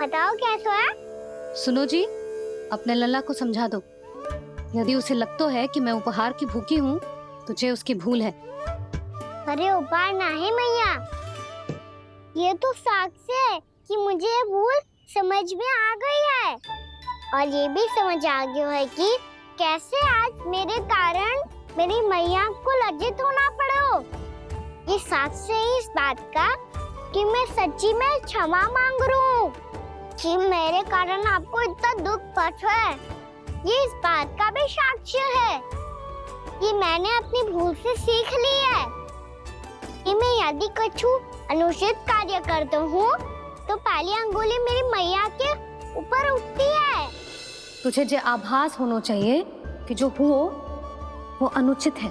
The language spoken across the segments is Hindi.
बताओ कैसा है? सुनो जी, अपने लल्ला को समझा दो। यदि उसे लगता है कि मैं उपहार की भूखी हूँ तो ये उसकी भूल है। अरे उपहार ना है मैया, ये तो साक्ष्य है कि मुझे ये भूल समझ में आ गई है और ये भी समझ आ गया है कि कैसे आज मेरे कारण मेरी मैया को लज्जित होना पड़ो। ये साक्ष्य है इस बात का कि मैं सच्ची में क्षमा मांग रहा हूँ कि मेरे कारण आपको इतना दुख पहुंचा है। ये इस बात का भी साक्ष्य है कि मैंने अपनी भूल से सीख ली है कि मैं यदि कुछ अनुचित कार्य करता हूँ तो पहली अंगुली मेरी मैया के ऊपर उठती है। तुझे जो आभास होना चाहिए कि जो हुआ वो अनुचित है,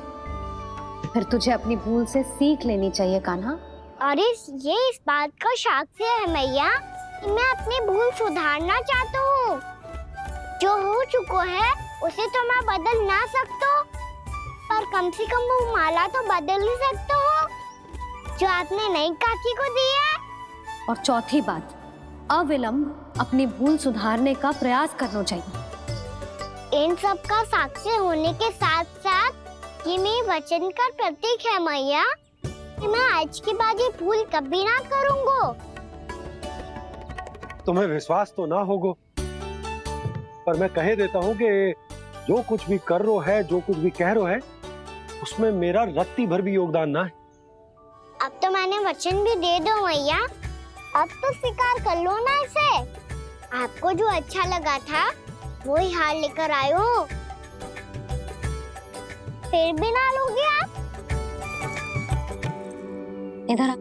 फिर तुझे अपनी भूल से सीख लेनी चाहिए कान्हा। और ये इस बात का साक्ष्य है मैया कि मैं अपनी भूल सुधारना चाहता हूँ। जो हो चुका है उसे तो मैं बदल ना सकता, पर कम से कम वो माला तो बदल ही सकता हूँ जो आपने नई काकी को दी है। और चौथी बात, अविलंब अपनी भूल सुधारने का प्रयास करना चाहिए। इन सब का साक्ष्य होने के साथ साथ ये मेरे वचन का प्रतीक है मैया कि मैं आज के बाद ये भूल कभी ना करूँगा। तुम्हें विश्वास तो ना होगा, पर मैं कह देता हूँ कि जो कुछ भी कर रो है, जो कुछ भी कह रो है, उसमें मेरा रत्ती भर भी योगदान ना है। अब तो मैंने वचन भी दे दो मैया, अब तो स्वीकार कर लो ना इसे। आपको जो अच्छा लगा था वो ही हार लेकर आयो, फिर भी ना लोगे आप? इधर आ।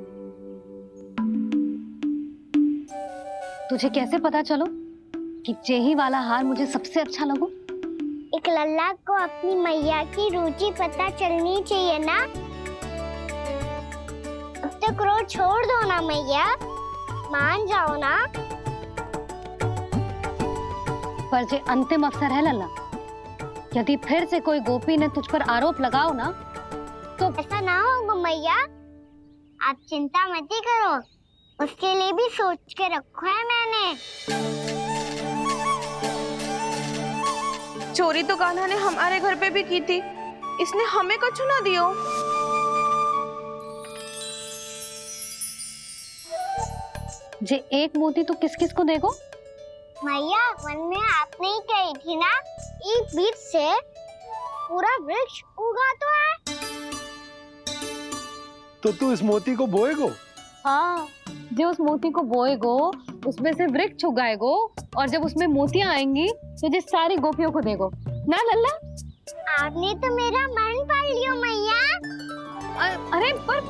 तुझे कैसे पता चलो कि यही वाला हार मुझे सबसे अच्छा लगो? एक लल्ला को अपनी मैया की रुचि पता चलनी चाहिए ना। अब तो क्रोध छोड़ दो ना मैया, मान जाओ ना। पर ये अंतिम अवसर है लल्ला, यदि फिर से कोई गोपी ने तुझ पर आरोप लगाओ ना तो ऐसा ना होगा मैया, आप चिंता मत ही करो, उसके लिए भी सोच के रखा है मैंने। चोरी तो कान्हा ने हमारे घर पे भी की थी, इसने हमें कुछ ना दियो। जे एक मोती तो किस किस को देगो? मैया मन में आपने ही कही थी ना, एक बीज से पूरा वृक्ष उगा तो है। तो तू इस मोती को बोएगो? हाँ, जो उस मोती को बोएगो उसमें से वृक्ष उगाएगो और जब उसमें मोतियां आएंगी तो जिस सारी गोपियों को देगो ना लल्ला। आपने तो मेरा मन पढ़ लियो मैया। अरे पर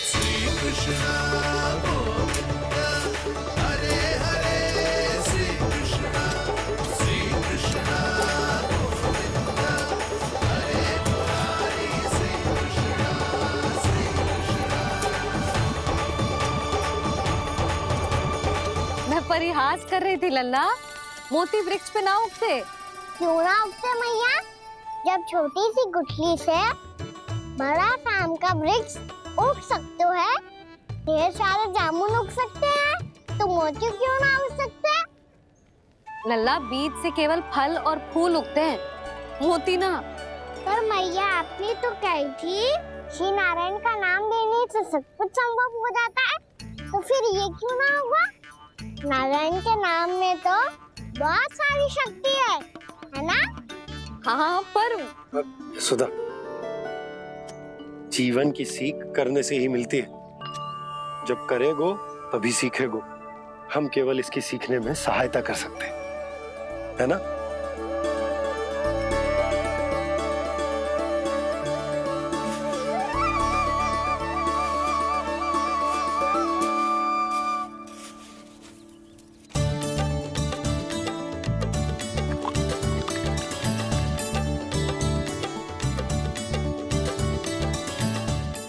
श्री कृष्णा गोविंदा हरे हरे, श्री कृष्णा गोविंदा हरे मुरारी, श्री कृष्णा मैं परिहास कर रही थी लल्ला, मोती वृक्ष पे ना उगते। क्यों ना उगते मैया, जब छोटी सी गुठली से बड़ा आम का वृक्ष उग सकते है, ढेर सारे जामुन उग सकते हैं, तो मोती क्यों ना उग सकते? लल्ला, बीज से केवल फल और फूल उगते हैं, मोती ना। पर मैया आपने तो कही थी श्री नारायण का नाम लेने से सब कुछ संभव हो जाता है, तो फिर ये क्यों ना होगा? नारायण के नाम में तो बहुत सारी शक्ति है ना? हाँ, पर सुधा, जीवन की सीख करने से ही मिलती है। जब करेगो तभी सीखेगो। हम केवल इसकी सीखने में सहायता कर सकते हैं, है ना?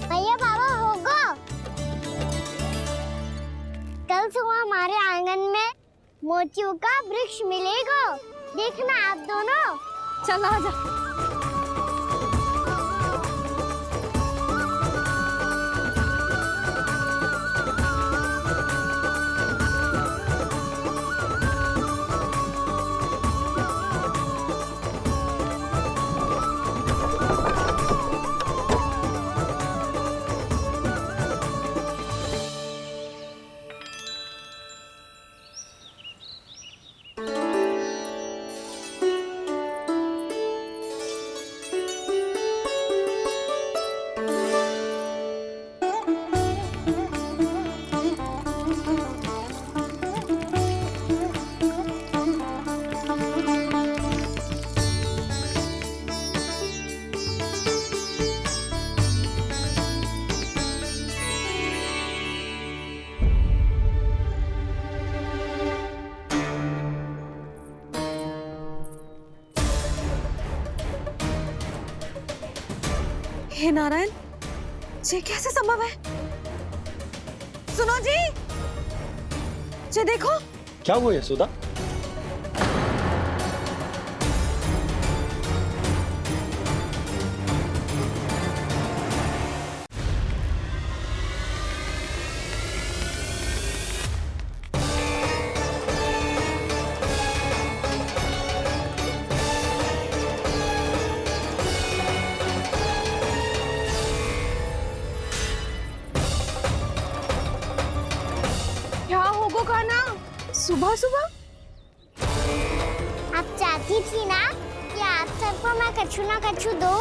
भैया बाबा होगा, कल सुबह हमारे आंगन में मोतियों का वृक्ष मिलेगा, देखना आप दोनों। चल आ जा। हे नारायण, ये कैसे संभव है? सुनो जी, ये देखो। क्या हुआ यशोदा? क्या होगो कान्हा सुबह सुबह? आप चाहती थी ना कि आप सबको मैं कछु ना कछु दूं?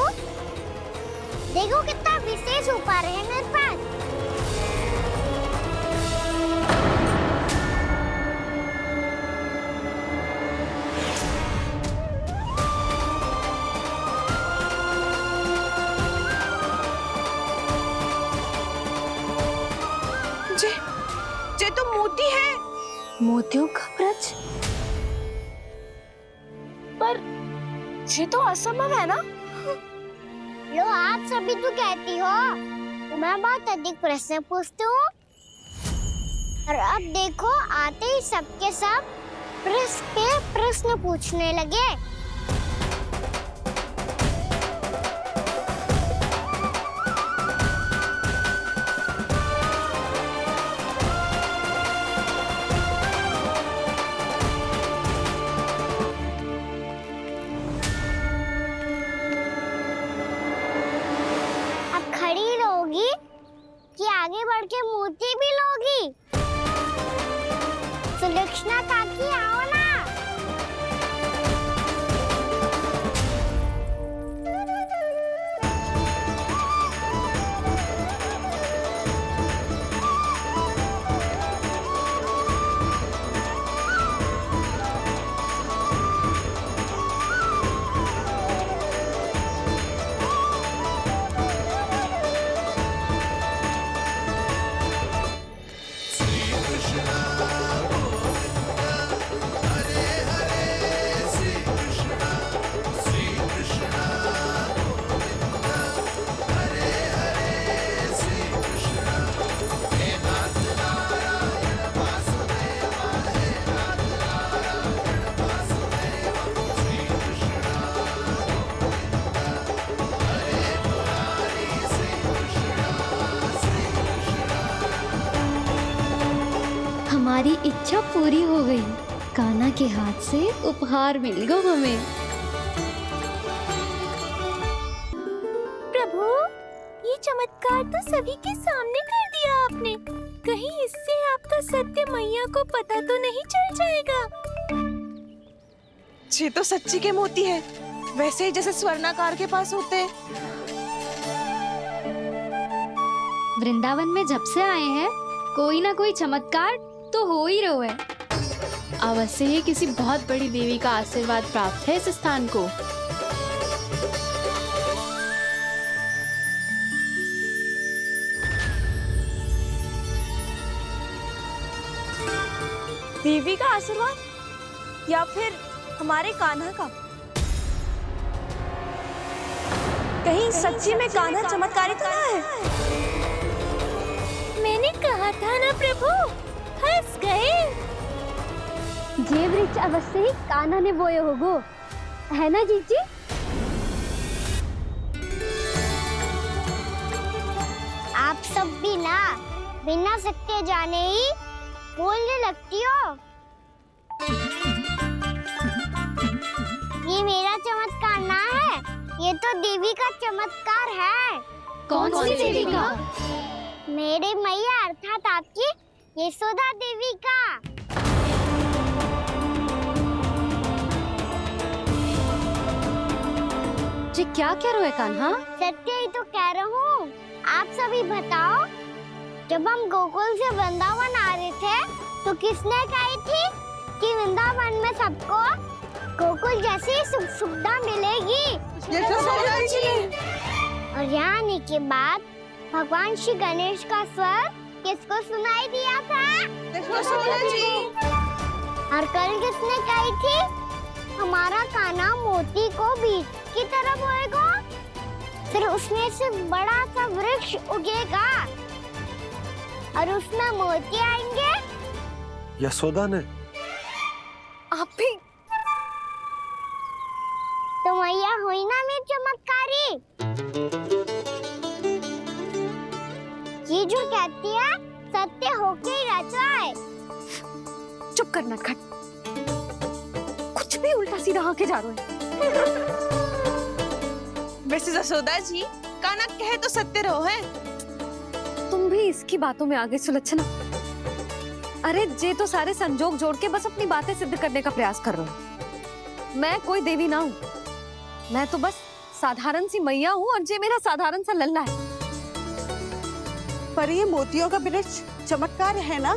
देखो कितना विशेष उपहार है मेरे पास। ये तो मोती है। मोतियों का ब्रज? पर ये तो असंभव है ना? लो आप सभी तो कहती हो तो मैं बहुत अधिक प्रश्न पूछती हूँ, और अब देखो आते ही सबके सब प्रश्न पे प्रश्न पूछने लगे। खड़ी रहोगी कि आगे बढ़ के मोती भी लोगी? सुलक्षणा काकी आओ ना। हमारी इच्छा पूरी हो गई। कान्हा के हाथ से उपहार मिल गया हमें। प्रभु, ये चमत्कार तो सभी के सामने कर दिया आपने। कहीं इससे आपका सत्य मैया को पता तो नहीं चल जाएगा? ये तो सच्ची के मोती है, वैसे ही जैसे स्वर्णाकार के पास होते हैं। वृंदावन में जब से आए हैं कोई ना कोई चमत्कार तो हो ही रहा है। अवश्य ही किसी बहुत बड़ी देवी का आशीर्वाद प्राप्त है इस स्थान को। देवी का आशीर्वाद या फिर हमारे कान्हा का? कहीं सच्ची में कान्हा चमत्कारी तो ना है? मैंने कहा था ना प्रभु, फंस गए। ये वृक्ष अवश्य ही कान्हा ने बोए होगो, है ना जीजी? आप सब भी ना बिना सत्य जाने ही बोलने लगती हो। ये मेरा चमत्कार ना है, ये तो देवी का चमत्कार है। कौन सी देवी का? मेरे मैया अर्थात आपकी यशोदा देवी का। जी क्या कह रहे हो कान्हा? सत्य ही तो कह रहा हूँ। आप सभी बताओ, जब हम गोकुल से वृंदावन आ रहे थे तो किसने कही थी कि वृंदावन में सबको गोकुल जैसी सुख सुविधा मिलेगी? और यहाँ आने के बाद भगवान श्री गणेश का स्वर किसको सुनाई दिया था? और कल किसने कही थी हमारा कान्हा मोती को बीज की तरफ होएगा? फिर उसमें से बड़ा सा वृक्ष उगेगा और उसमें मोती आएंगे। यशोदा ने? आप भी? तो मैया हुई ना मेरी चमत्कारी। ये जो कहती है सत्य होके ही रहता है। चुप कर नटखट, कुछ भी उल्टा सीधा आके जा रहे हैं। वैसे यशोदा जी, कान्हा कहे तो सत्य रहो है। तुम भी इसकी बातों में आगे सुलझना। अरे जे तो सारे संजोग जोड़ के बस अपनी बातें सिद्ध करने का प्रयास कर रहे हो। मैं कोई देवी ना हूँ, मैं तो बस साधारण सी मैया हूँ और जे मेरा साधारण सा लल्ला है। पर ये मोतियों का वृक्ष चमत्कार है ना?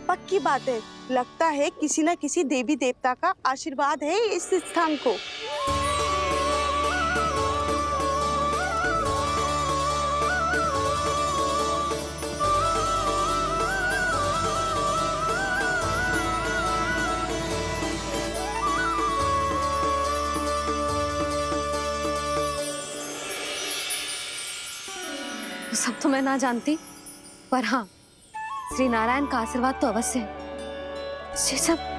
पक्की बात है, लगता है किसी न किसी देवी देवता का आशीर्वाद है इस स्थान को। सब तो मैं ना जानती, पर हाँ, श्री नारायण का आशीर्वाद तो अवश्य है। ये सब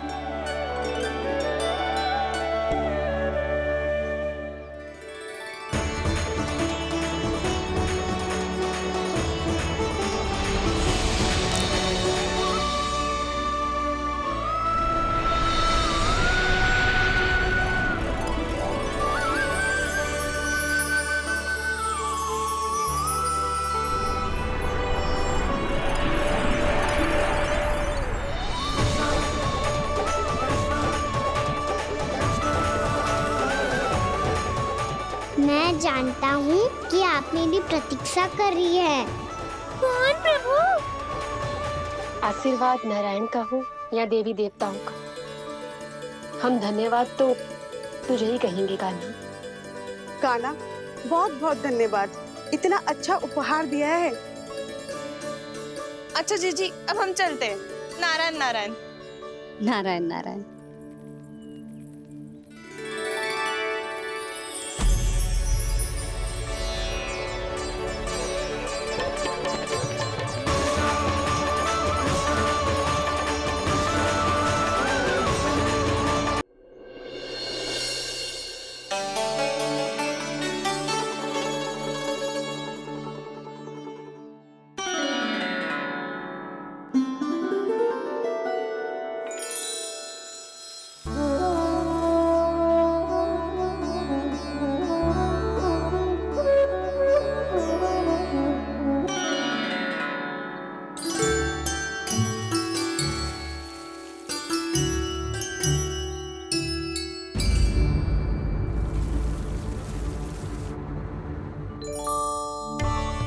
मैं जानता हूँ कि आप मेरी प्रतीक्षा कर रही है। कौन प्रभु? आशीर्वाद नारायण का हो या देवी देवताओं का, हम धन्यवाद तो तुझे ही कहेंगे कान्हा। कान्हा, बहुत बहुत धन्यवाद, इतना अच्छा उपहार दिया है। अच्छा जीजी, अब हम चलते हैं। नारायण नारायण। नारायण नारायण।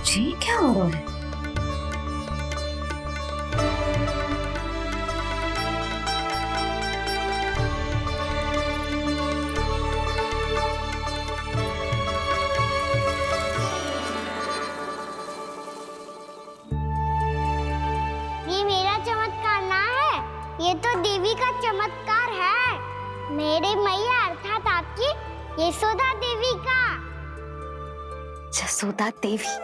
जी क्या हो रहा है? ये मेरा चमत्कार ना है, ये तो देवी का चमत्कार है। मेरी मैया अर्थात आपकी यशोदा देवी का। यशोदा देवी?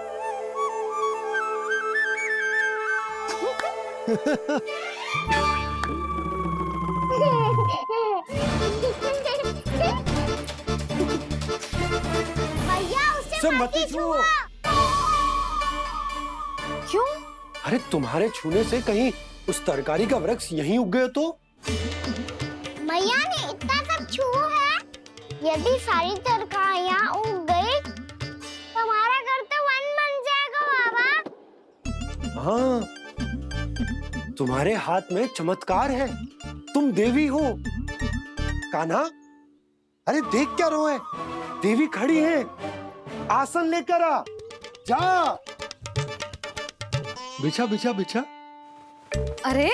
भैया उसे मत छुओ। क्यों? अरे तुम्हारे छूने से कहीं उस तरकारी का वृक्ष यहीं उग गए तो? मैया ने इतना सब छुआ है, यदि सारी तरकारियां उग गई तो हमारा घर तो वन बन जाएगा बाबा। हाँ, तुम्हारे हाथ में चमत्कार है, तुम देवी हो। कान्हा, अरे देख क्या रहो है, देवी खड़ी है, आसन लेकर आ, जा। बिछा बिछा बिछा। अरे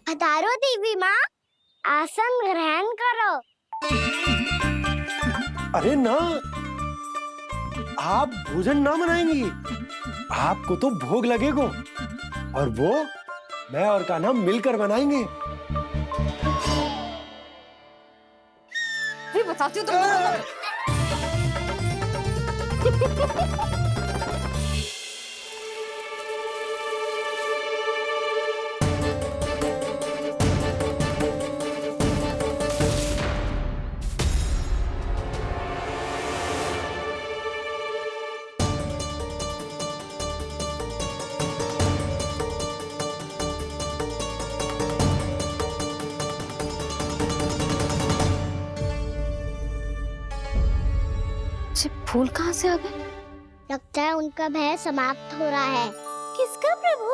पधारो देवी माँ, आसन ग्रहण करो। अरे ना, आप भोजन ना बनाएंगी, आपको तो भोग लगेगा और वो मैं और कान्हा मिलकर बनाएंगे। फंसाती हो तुम। फूल कहाँ से आ गए? लगता है उनका भय समाप्त हो रहा है। किसका प्रभु?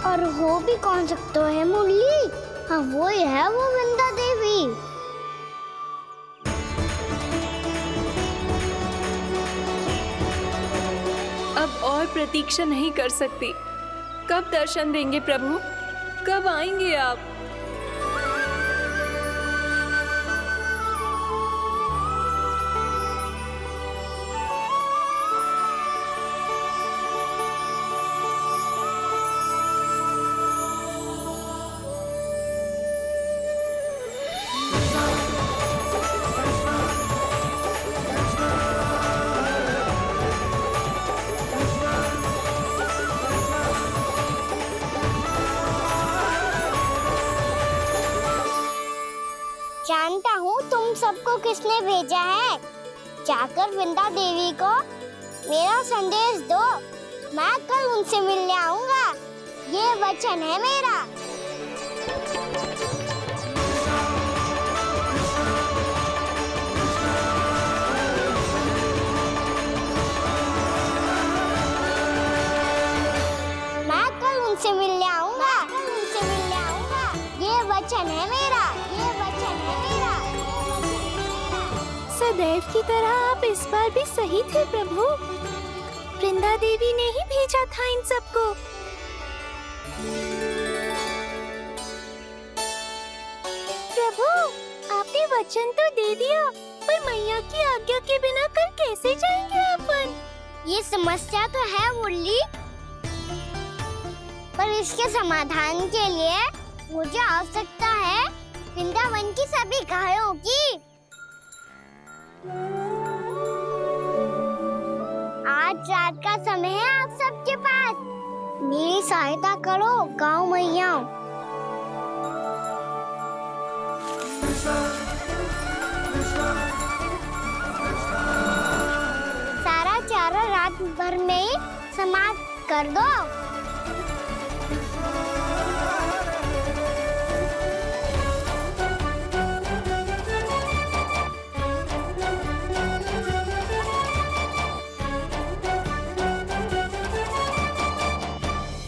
और हो भी कौन सकता है मुरली? हाँ वो ही है, वो वृंदा देवी। अब और प्रतीक्षा नहीं कर सकती। कब दर्शन देंगे प्रभु? कब आएंगे आप? जानता हूँ तुम सबको किसने भेजा है। जाकर वृंदा देवी को मेरा संदेश दो। मैं कल उनसे मिलने आऊंगा, ये वचन है मेरा। मैं कल उनसे मिलने आऊंगा, ये वचन है मेरा, ये वचन है मेरा। सदैव की तरह आप इस बार भी सही थे प्रभु। वृंदा देवी ने ही भेजा था इन सबको। प्रभु, आपने वचन तो दे दिया, पर मैया की आज्ञा के बिना कल कैसे जाएंगे अपन? ये समस्या तो है मुरली, पर इसके समाधान के लिए मुझे आवश्यकता है वृंदावन की सभी गायों की। आज रात का समय है आप सबके पास। मेरी सहायता करो गाँव मैया। सारा चारा रात भर में समाप्त कर दो।